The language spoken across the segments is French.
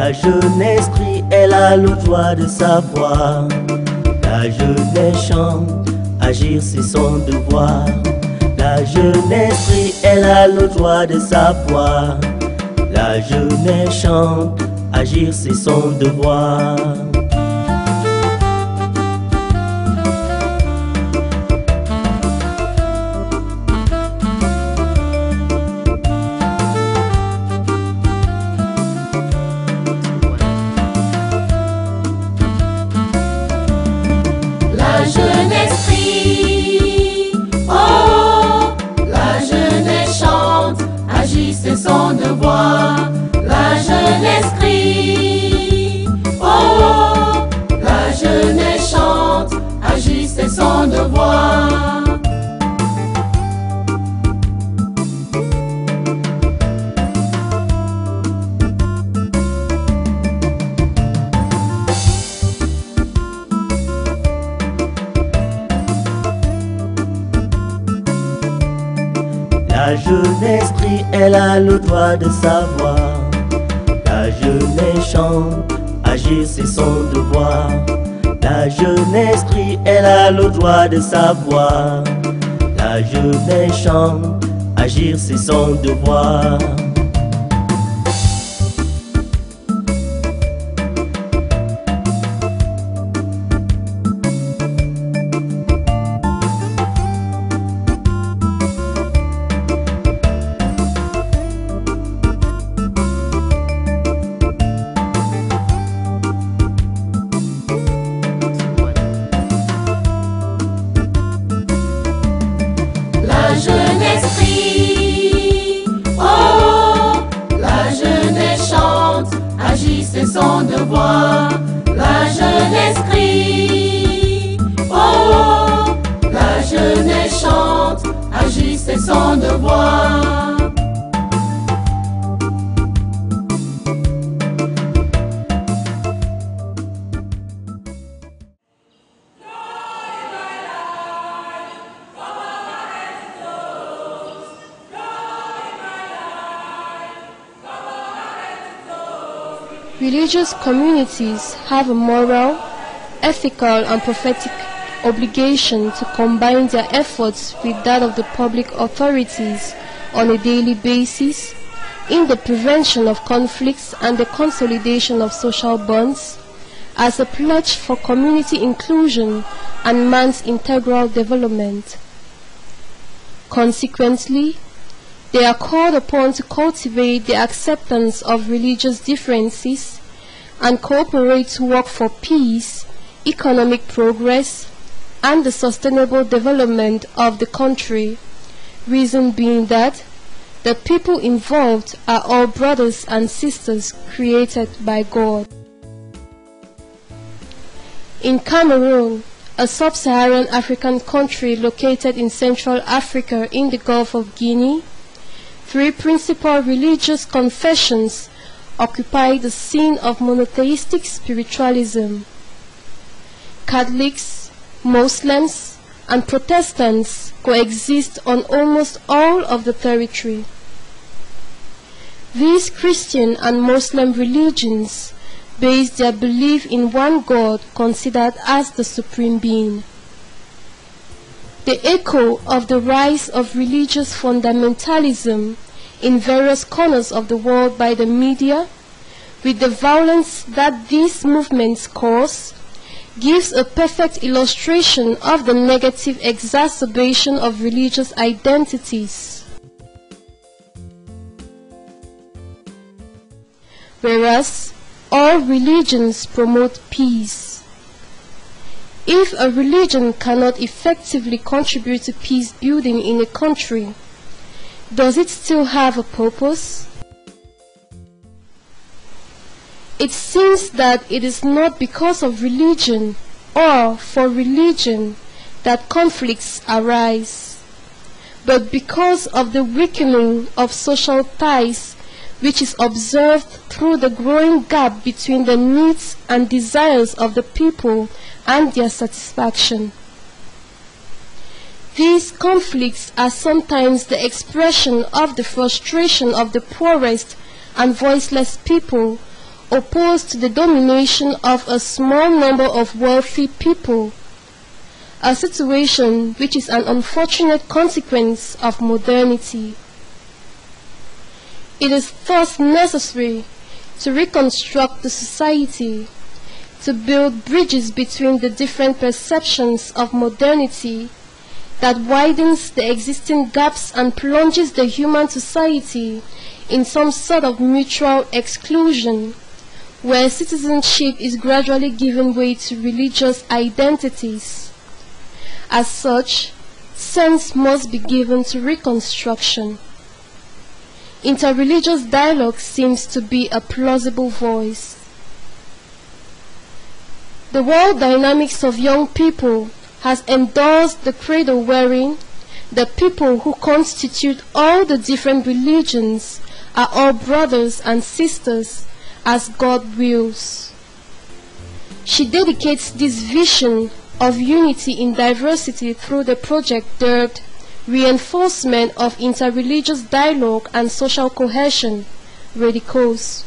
La jeunesse crie, elle a le droit de savoir. La jeunesse chante, agir c'est son devoir. La jeunesse crie, elle a le droit de savoir. La jeunesse chante, agir c'est son devoir. La jeunesse crie, oh, la jeunesse chante, agir c'est son devoir. La jeunesse crie, oh, la jeunesse chante, agir c'est son devoir. La jeunesse crie, elle a le droit de savoir. La jeunesse chante, agir c'est son devoir. La jeunesse crie, elle a le droit de savoir. La jeunesse chante, agir c'est son devoir. La jeunesse crie, oh, la jeunesse chante, agir c'est son devoir. La jeunesse crie, oh, la jeunesse chante, agir c'est son devoir. Religious communities have a moral, ethical and prophetic obligation to combine their efforts with that of the public authorities on a daily basis in the prevention of conflicts and the consolidation of social bonds as a pledge for community inclusion and man's integral development. Consequently, they are called upon to cultivate the acceptance of religious differences and cooperate to work for peace, economic progress, and the sustainable development of the country. Reason being that the people involved are all brothers and sisters created by God. In Cameroon, a sub-Saharan African country located in Central Africa in the Gulf of Guinea, 3 principal religious confessions occupy the scene of monotheistic spiritualism. Catholics, Muslims, and Protestants coexist on almost all of the territory. These Christian and Muslim religions base their belief in one God considered as the supreme being. The echo of the rise of religious fundamentalism in various corners of the world by the media, with the violence that these movements cause, gives a perfect illustration of the negative exacerbation of religious identities. Whereas all religions promote peace. If a religion cannot effectively contribute to peace building in a country, does it still have a purpose? It seems that it is not because of religion or for religion that conflicts arise, but because of the weakening of social ties which is observed through the growing gap between the needs and desires of the people and their satisfaction. These conflicts are sometimes the expression of the frustration of the poorest and voiceless people opposed to the domination of a small number of wealthy people, a situation which is an unfortunate consequence of modernity. It is thus necessary to reconstruct the society, to build bridges between the different perceptions of modernity that widens the existing gaps and plunges the human society in some sort of mutual exclusion, where citizenship is gradually giving way to religious identities. As such, sense must be given to reconstruction. Interreligious dialogue seems to be a plausible voice. The world dynamics of young people has endorsed the credo wherein the people who constitute all the different religions are all brothers and sisters as God wills. She dedicates this vision of unity in diversity through the project dubbed Reinforcement of Interreligious Dialogue and Social Cohesion, REDICOS.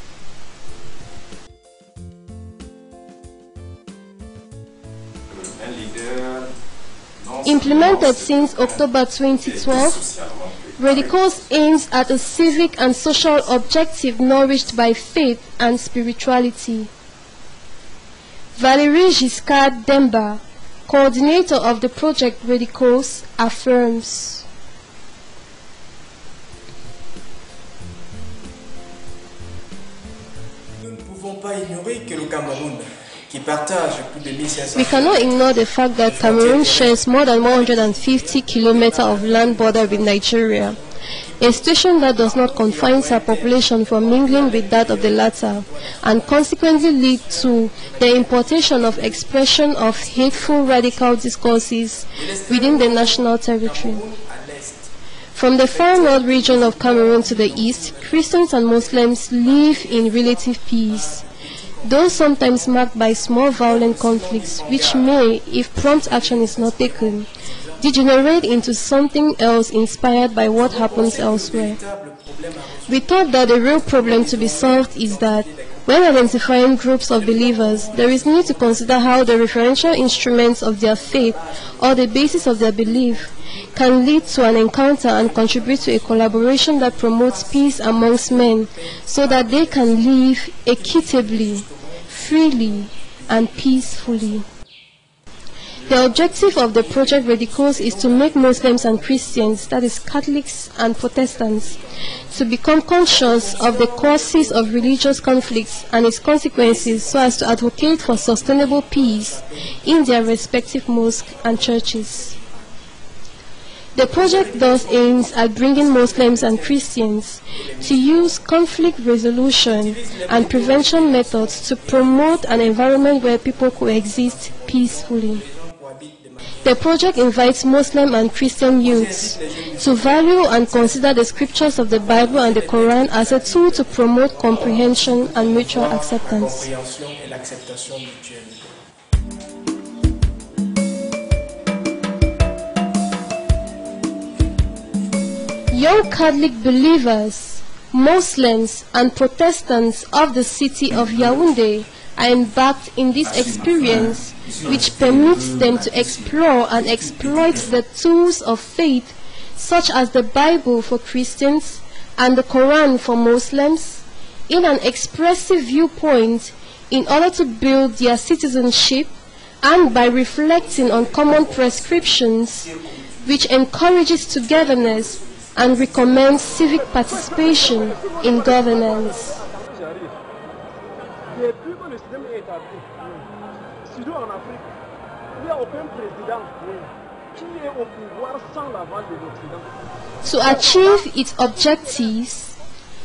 Implemented since October 2012, REDICOS aims at a civic and social objective nourished by faith and spirituality. Valérie Giscard Demba, coordinator of the project REDICOS, affirms. Nous ne pouvons pas ignorer que le Cameroun, qui partage plus de 1500 We cannot ignore the fact that Cameroon shares more than 150 kilometers of land border with Nigeria, a situation that does not confine our population from mingling with that of the latter, and consequently lead to the importation of expression of hateful radical discourses within the national territory. From the far north region of Cameroon to the east, Christians and Muslims live in relative peace, though sometimes marked by small violent conflicts which may, if prompt action is not taken, degenerate into something else inspired by what happens elsewhere. We thought that the real problem to be solved is that, when identifying groups of believers, there is need to consider how the referential instruments of their faith or the basis of their belief can lead to an encounter and contribute to a collaboration that promotes peace amongst men so that they can live equitably, freely, and peacefully. The objective of the project REDICOS is to make Muslims and Christians, that is Catholics and Protestants, to become conscious of the causes of religious conflicts and its consequences so as to advocate for sustainable peace in their respective mosques and churches. The project thus aims at bringing Muslims and Christians to use conflict resolution and prevention methods to promote an environment where people coexist peacefully. The project invites Muslim and Christian youths to value and consider the scriptures of the Bible and the Quran as a tool to promote comprehension and mutual acceptance. Young Catholic believers, Muslims and Protestants of the city of Yaoundé are embarked in this experience, which permits them to explore and exploit the tools of faith such as the Bible for Christians and the Quran for Muslims in an expressive viewpoint in order to build their citizenship and by reflecting on common prescriptions which encourages togetherness and recommends civic participation in governance. To achieve its objectives,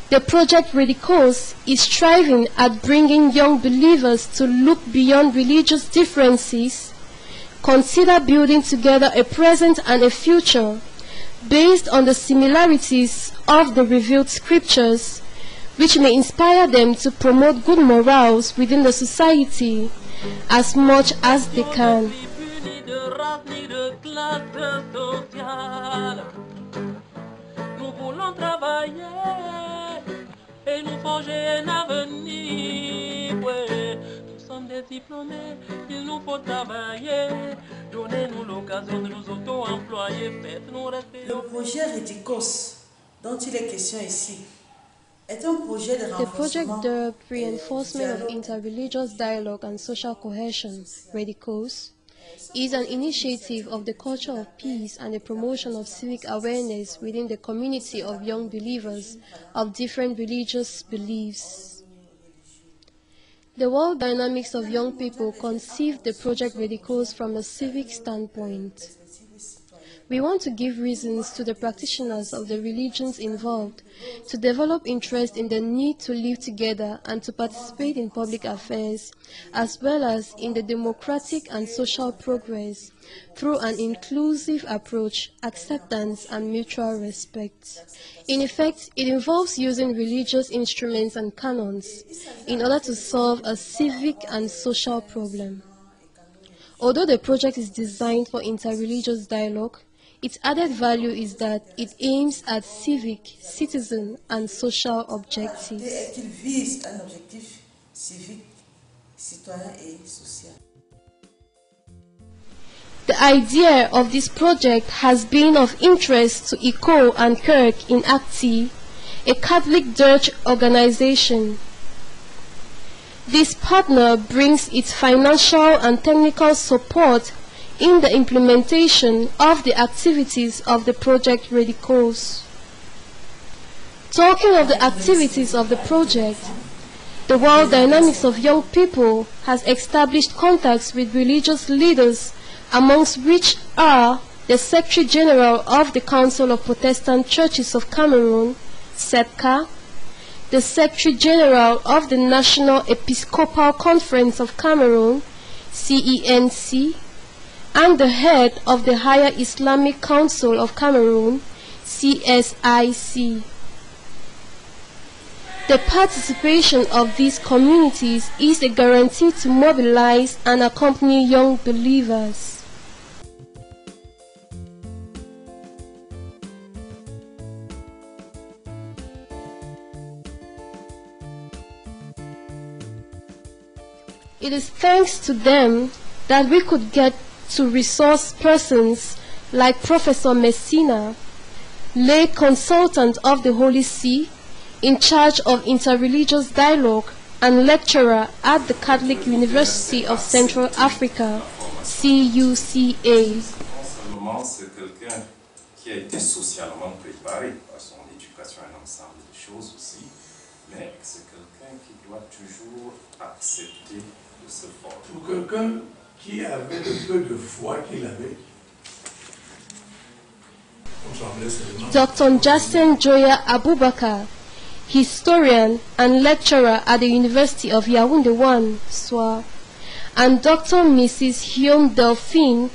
the project REDICOS is striving at bringing young believers to look beyond religious differences, consider building together a present and a future based on the similarities of the revealed scriptures, which may inspire them to promote good morals within the society as much as they can. Nous voulons travailler et nous forger un avenir. les diplômés, il nous faut travailler. Donnez-nous l'occasion de nous auto-employer, faites-nous rester. Le projet Redicos, dont il est question ici, est un projet de The renforcement project dubbed Reinforcement of Interreligious Dialogue and Social Cohesion, REDICOS, is an initiative of the culture of peace and the promotion of civic awareness within the community of young believers of different religious beliefs. The World Dynamics of Young People conceived the project Redicos from a civic standpoint. We want to give reasons to the practitioners of the religions involved to develop interest in the need to live together and to participate in public affairs, as well as in the democratic and social progress through an inclusive approach, acceptance, and mutual respect. In effect, it involves using religious instruments and canons in order to solve a civic and social problem. Although the project is designed for interreligious dialogue, its added value is that it aims at civic, citizen, and social objectives. Et qu'il vise un objectif civique, citoyen et social. The idea of this project has been of interest to ECO and Kirk in Acti, a Catholic Dutch organization. This partner brings its financial and technical support in the implementation of the activities of the project Redicos. Talking of the activities of the project, the World Dynamics of Young People has established contacts with religious leaders, amongst which are the Secretary General of the Council of Protestant Churches of Cameroon, SEPCA, the Secretary General of the National Episcopal Conference of Cameroon, CENC, and the head of the Higher Islamic Council of Cameroon, CSIC. The participation of these communities is a guarantee to mobilize and accompany young believers. It is thanks to them that we could get to resource persons like Professor Messina, lay consultant of the Holy See, in charge of interreligious dialogue and lecturer at the Catholic University of Central Africa, CUCA. Seulement, c'est quelqu'un qui a été socialement préparé par son éducation et un ensemble de choses aussi, mais c'est quelqu'un qui doit toujours accepter de se former. Pour quelqu'un qui avait le peu de foi qu'il avait, Dr. Jassen Joya Abubakar, historian and lecturer at the University of Yaoundé 1, SOA, and Dr. Mrs. Hyun Delphine,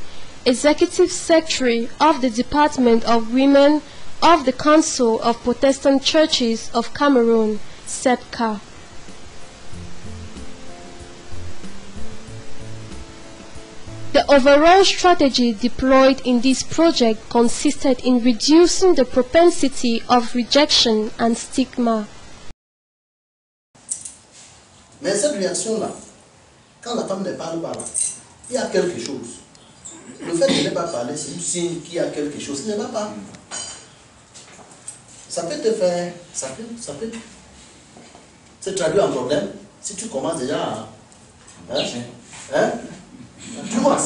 Executive Secretary of the Department of Women of the Council of Protestant Churches of Cameroon, SEPCA. The overall strategy deployed in this project consisted in reducing the propensity of rejection and stigma. Mais cette réaction-là, quand la femme ne parle pas, il y a quelque chose. Le fait de ne pas parler, c'est un signe qu'il y a quelque chose. Il ne va pas. Ça peut te faire, ça peut se traduire en problème si tu commences déjà à... Tu vois,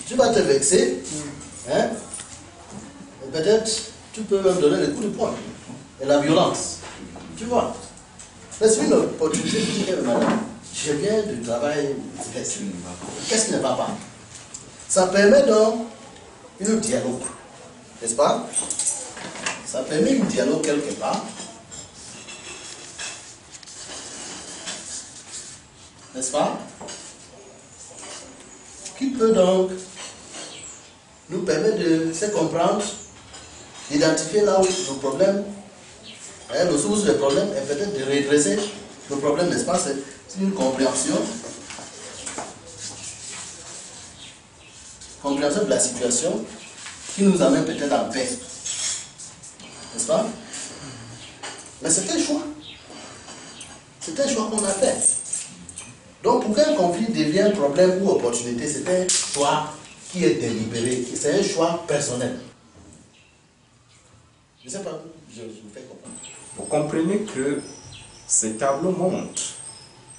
tu vas te vexer, hein? Et peut-être tu peux même donner des coups de poing et la violence. Tu vois, c'est une opportunité de dire, madame, je viens du travail, qu'est-ce qui ne va pas? Ça permet donc un dialogue, n'est-ce pas? Ça permet un dialogue quelque part. N'est-ce pas? Qui peut donc nous permettre de se comprendre, d'identifier là où nos problèmes, nos sources de problèmes, et peut-être de redresser nos problèmes, n'est-ce pas? C'est une compréhension de la situation qui nous amène peut-être en paix, n'est-ce pas? Mais c'est un choix. C'est un choix qu'on a fait. Donc pour qu'un conflit devienne problème ou opportunité, c'est un choix qui est délibéré, c'est un choix personnel. Je ne sais pas, je vous fais comprendre. Vous comprenez que ce tableau montre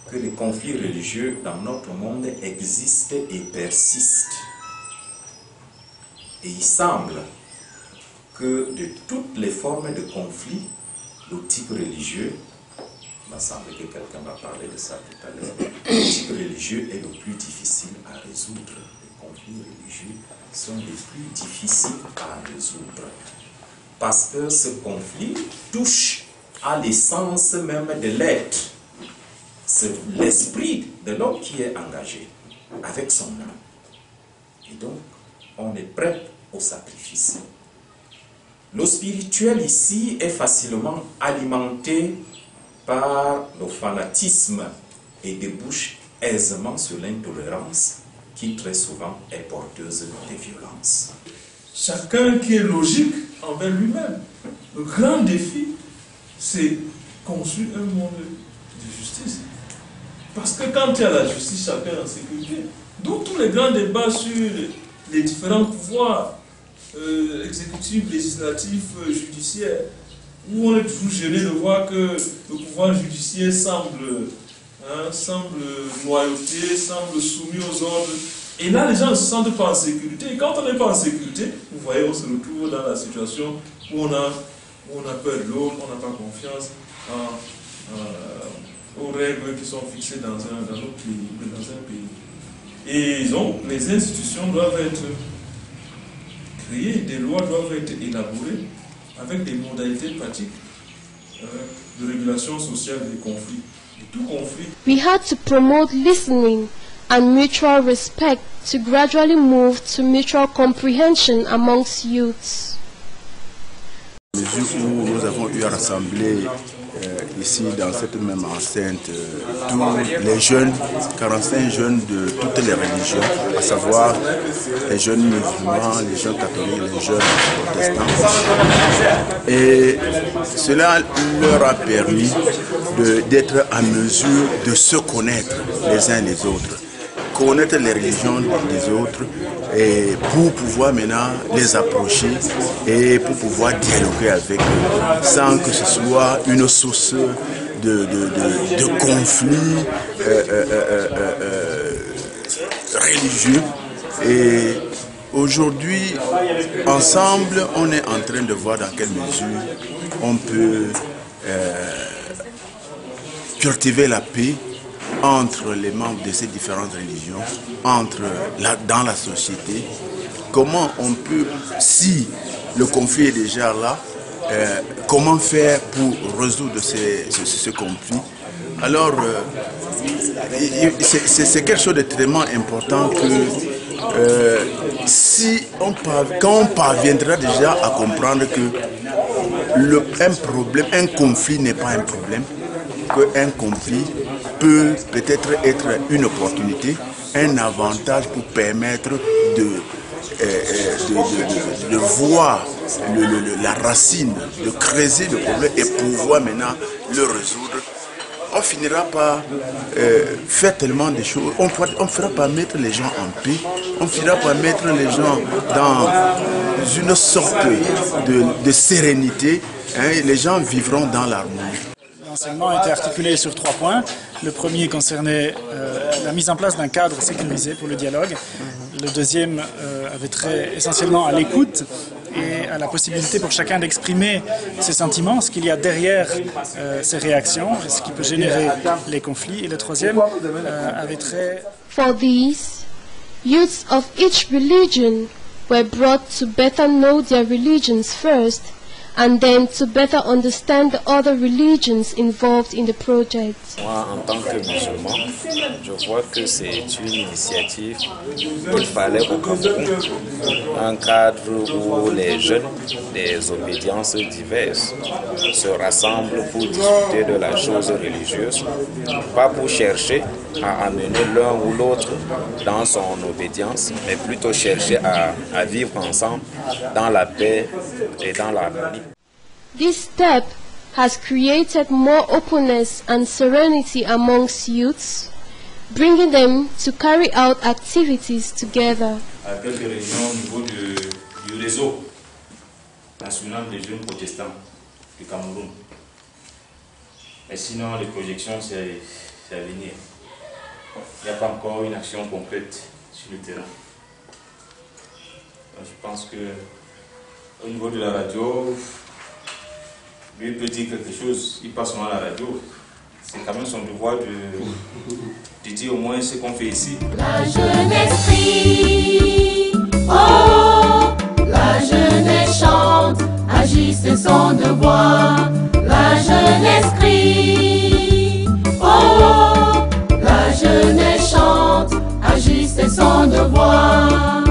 que les conflits religieux dans notre monde existent et persistent. Et il semble que de toutes les formes de conflits, le type religieux, il m'a semblé que quelqu'un va parler de ça tout à l'heure, le type religieux est le plus difficile à résoudre. Les conflits religieux sont les plus difficiles à résoudre. Parce que ce conflit touche à l'essence même de l'être. C'est l'esprit de l'homme qui est engagé avec son âme. Et donc, on est prêt au sacrifice. Le spirituel ici est facilement alimenté par le fanatisme et débouche aisément sur l'intolérance qui très souvent est porteuse de violence. Chacun qui est logique envers lui-même. Le grand défi, c'est construire un monde de justice. Parce que quand il y a la justice, chacun est en sécurité. D'où tous les grands débats sur les différents pouvoirs exécutifs, législatifs, judiciaires, où on est toujours gêné de voir que le pouvoir judiciaire semble loyauté, semble soumis aux ordres. Et là, les gens ne se sentent pas en sécurité. Et quand on n'est pas en sécurité, vous voyez, on se retrouve dans la situation où on a peur de l'autre, on n'a pas confiance aux règles qui sont fixées dans notre pays, dans un pays. Et donc, les institutions doivent être créées, des lois doivent être élaborées avec des modalités pratiques de régulation sociale des conflits, de tout conflit. We had to promote listening and mutual respect to gradually move to mutual comprehension amongst youths. À mesure où nous avons eu à rassembler ici dans cette même enceinte tous les jeunes, 45 jeunes de toutes les religions, à savoir les jeunes musulmans, les jeunes catholiques, les jeunes protestants. Et cela leur a permis d'être en mesure de se connaître les uns les autres, connaître les religions des autres et pour pouvoir maintenant les approcher et pour pouvoir dialoguer avec eux sans que ce soit une source de conflits religieux. Et aujourd'hui, ensemble, on est en train de voir dans quelle mesure on peut cultiver la paix entre les membres de ces différentes religions, dans la société. Comment on peut, si le conflit est déjà là, comment faire pour résoudre ce conflit? Alors, c'est quelque chose de tellement important que quand on parviendra déjà à comprendre que un conflit n'est pas un problème, qu'un conflit peut peut-être être une opportunité, un avantage pour permettre de voir la racine, de creuser le problème et pouvoir maintenant le résoudre. On finira par faire tellement de choses, on ne fera pas mettre les gens en paix, on finira par mettre les gens dans une sorte de sérénité, hein, et les gens vivront dans l'harmonie. L'enseignement a été articulé sur 3 points. Le premier concernait la mise en place d'un cadre sécurisé pour le dialogue. Le deuxième avait trait essentiellement à l'écoute et à la possibilité pour chacun d'exprimer ses sentiments, ce qu'il y a derrière ses réactions, ce qui peut générer les conflits. Et le troisième avait trait... For these, youths of each religion were brought to better know their religions first, and then to better understand the other religions involved in the project. Moi, en tant que musulman, je vois que c'est une initiative qu'il fallait au Cameroun, un cadre où les jeunes des obédiences diverses se rassemblent pour discuter de la chose religieuse, pas pour chercher à amener l'un ou l'autre dans son obédience, mais plutôt chercher à vivre ensemble dans la paix et dans l'harmonie. This step has created more openness and serenity amongst youths, bringing them to carry out activities together. À quelques réunions au niveau du réseau national des jeunes protestants du Cameroun. Mais sinon, les projections, c'est à venir. Il n'y a pas encore une action concrète sur le terrain. Donc, je pense que au niveau de la radio, lui peut dire quelque chose, il passe souvent à la radio. C'est quand même son devoir de dire au moins ce qu'on fait ici. La jeunesse crie, oh, la jeunesse chante, agit, c'est son devoir. La jeunesse crie, oh, la jeunesse chante, agit, c'est son devoir.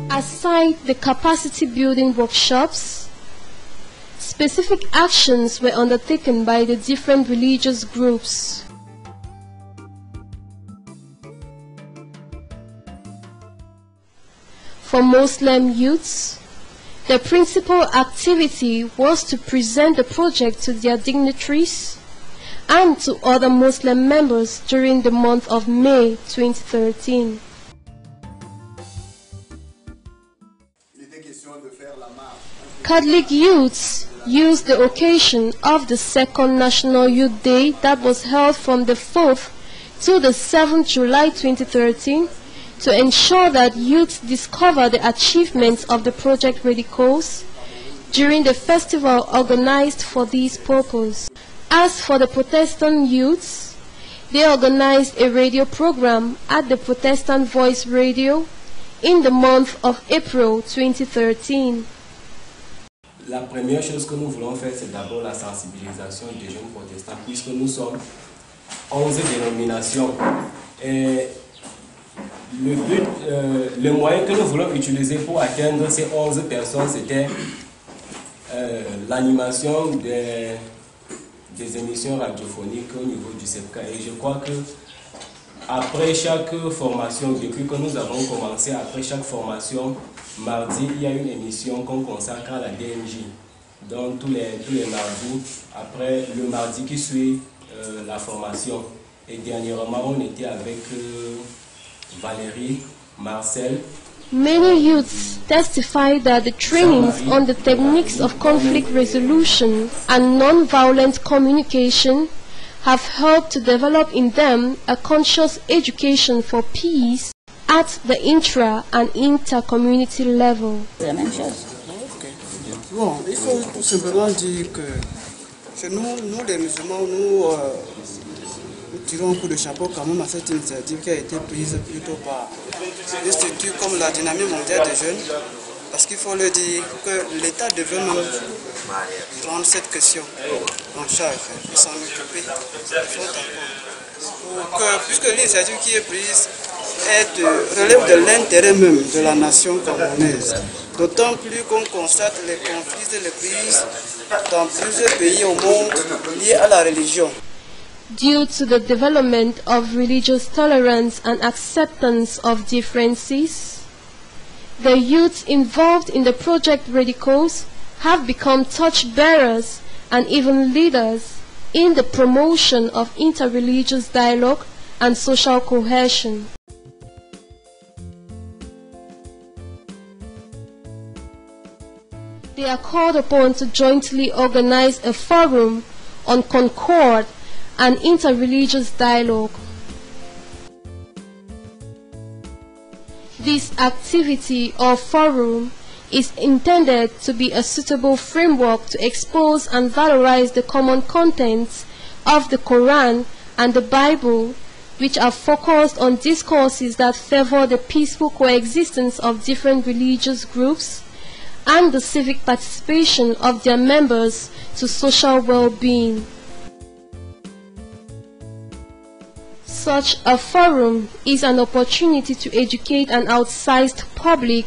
Aside the capacity building workshops, specific actions were undertaken by the different religious groups. For Muslim youths, the principal activity was to present the project to their dignitaries and to other Muslim members during the month of May 2013. Catholic youths used the occasion of the second National Youth Day that was held from the 4th to the 7th July 2013 to ensure that youths discover the achievements of the Project Radicals during the festival organized for this purpose. As for the Protestant youths, they organized a radio program at the Protestant Voice Radio in the month of April 2013. La première chose que nous voulons faire, c'est d'abord la sensibilisation des jeunes protestants, puisque nous sommes 11 dénominations. Et le moyen que nous voulons utiliser pour atteindre ces 11 personnes, c'était l'animation des émissions radiophoniques au niveau du CEPCA. Et je crois que après chaque formation, depuis que nous avons commencé, après chaque formation, mardi, il y a une émission qu'on consacre à la DMJ. Donc tous les mardis, après le mardi qui suit la formation. Et dernièrement, on était avec Valérie, Marcel. Many youths testified that the trainings on the techniques of conflict resolution and non-violent communication have helped to develop in them a conscious education for peace at the intra and inter-community level. C'est la même chose. Bon, il faut tout simplement dire que c'est nous les musulmans, nous tirons un coup de chapeau quand même à cette initiative qui a été prise plutôt par des structures comme la Dynamique mondiale des jeunes, parce qu'il faut le dire que l'État devait même prendre cette question en charge et s'en occuper. Puisque l'initiative qui est prise relève de l'intérêt même de la nation camerounaise. D'autant plus qu'on constate les conflits et les crises dans plusieurs pays au monde liés à la religion. Due to the development of religious tolerance and acceptance of differences, the youth involved in the Project Radicals have become torchbearers and even leaders in the promotion of interreligious dialogue and social cohesion. They are called upon to jointly organize a forum on concord and interreligious dialogue. This activity or forum is intended to be a suitable framework to expose and valorize the common contents of the Quran and the Bible, which are focused on discourses that favor the peaceful coexistence of different religious groups and the civic participation of their members to social well-being. Such a forum is an opportunity to educate an outsized public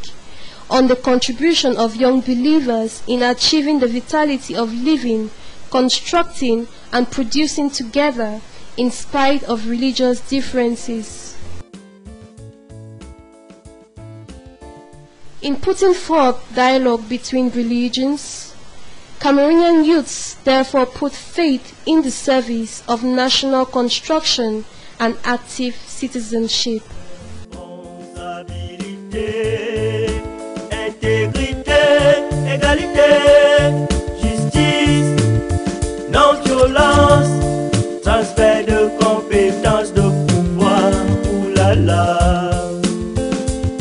on the contribution of young believers in achieving the vitality of living, constructing, and producing together in spite of religious differences. In putting forth dialogue between religions, Cameroonian youths therefore put faith in the service of national construction and active citizenship. Intégrité, égalité, justice, non-violence, transfert de compétences, de pouvoir, oulala,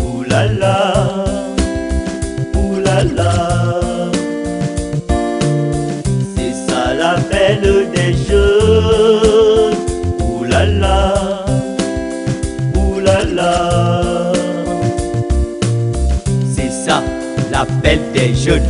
oulala, oulala. C'est ça l'appel des jeunes, oulala, oulala. C'est ça l'appel des jeunes.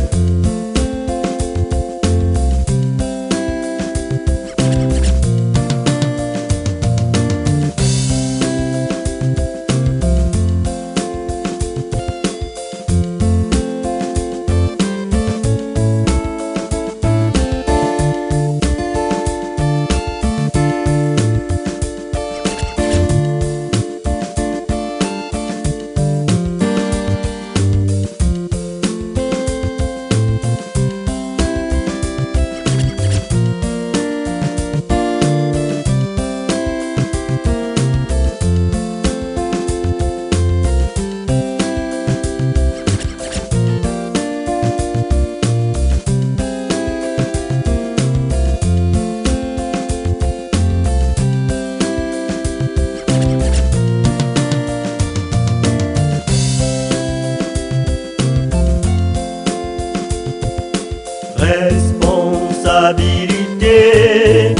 Responsabilité,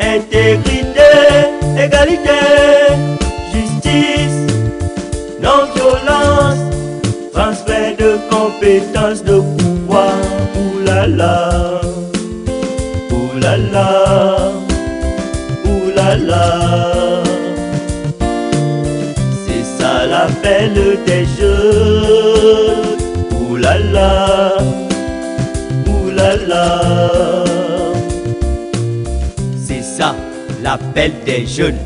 intégrité, égalité, justice, non-violence, transfert de compétences, de pouvoir, oulala, oulala, oulala. C'est ça l'appel des jeunes, oulala, oulala. C'est ça l'appel des jeunes.